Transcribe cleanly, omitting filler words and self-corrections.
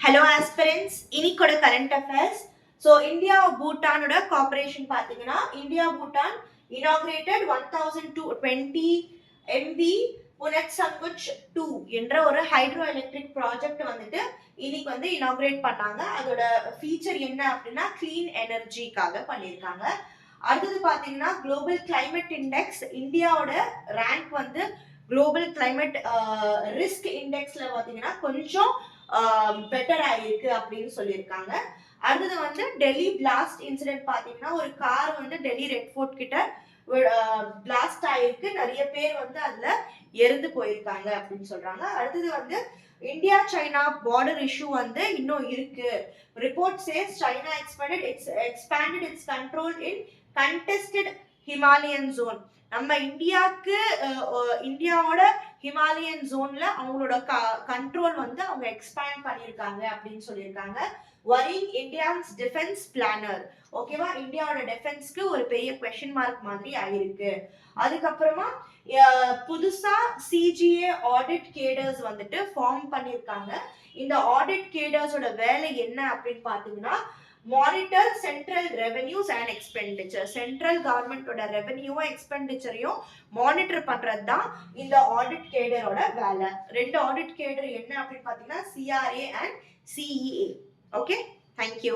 Hello aspirants, இன்னைக்கோட current affairs. So India Bhutan cooperation பாத்தீங்கன்னா India Bhutan inaugurated 1220 MB புனட் சங்குச் 2 என்ற ஒரு hydro electric project வந்துட்டு இன்னைக்கு வந்து இனாகிரேட் பண்ணாங்க. அதோட ஃபீச்சர் என்ன அப்படின்னா கிளீன் எனர்ஜிக்காக பண்ணியிருக்காங்க. அடுத்தது பாத்தீங்கன்னா குளோபல் கிளைமேட் இண்டெக்ஸ் இந்தியாவோட ரேங்க் வந்து குளோபல் கிளைமேட் ரிஸ்க் இண்டெக்ஸ்ல பாத்தீங்கன்னா கொஞ்சம் பெட்டர் ஆயிருக்கு அப்படின்னு சொல்லியிருக்காங்க. அடுத்தது வந்து டெல்லி பிளாஸ்ட் இன்சிடென்ட் பாத்தீங்கன்னா ஒரு கார் வந்து டெல்லி ரெட் ஃபோர்ட் கிட்ட பிளாஸ்ட் ஆயிருக்கு, நிறைய பேர் வந்து அதுல இறந்து போயிருக்காங்க அப்படின்னு சொல்றாங்க. அடுத்தது வந்து இந்தியா சைனா பார்டர் இஷ்யூ வந்து இன்னும் இருக்கு. Report says China expanded its control in contested Himalayan zone. நம்ம இந்தியாவுக்கு இந்தியாவோட ஹிமாலயன் ஜோன்ல அவங்களோட கண்ட்ரோல் வந்து அவங்க எக்ஸ்பேண்ட் பண்ணியிருக்காங்க அப்படின்னு சொல்லியிருக்காங்க. வரிங் இந்தியாஸ் டிஃபென்ஸ் பிளானர், ஓகேவா, இந்தியாவோட டிஃபென்ஸ்க்கு ஒரு பெரிய கொஸ்டின் மார்க் மாதிரி ஆயிருக்கு. அதுக்கப்புறமா புதுசா சிஜிஏ ஆடிட் கேடர்ஸ் வந்துட்டு ஃபார்ம் பண்ணியிருக்காங்க. இந்த ஆடிட் கேடர்ஸோட வேலை என்ன அப்படின்னு பாத்தீங்கன்னா monitor central revenues and expenditure, central கவர்மெண்டோட ரெவென்யூவும் எக்ஸ்பெண்டிச்சரையும் மானிட்டர் பண்றது தான் இந்த ஆடிட் கேடரோட வேலை. ரெண்டு ஆடிட் கேடர் என்ன அப்படின்னு பாத்தீங்கன்னா CRA and CEA. Okay, thank you.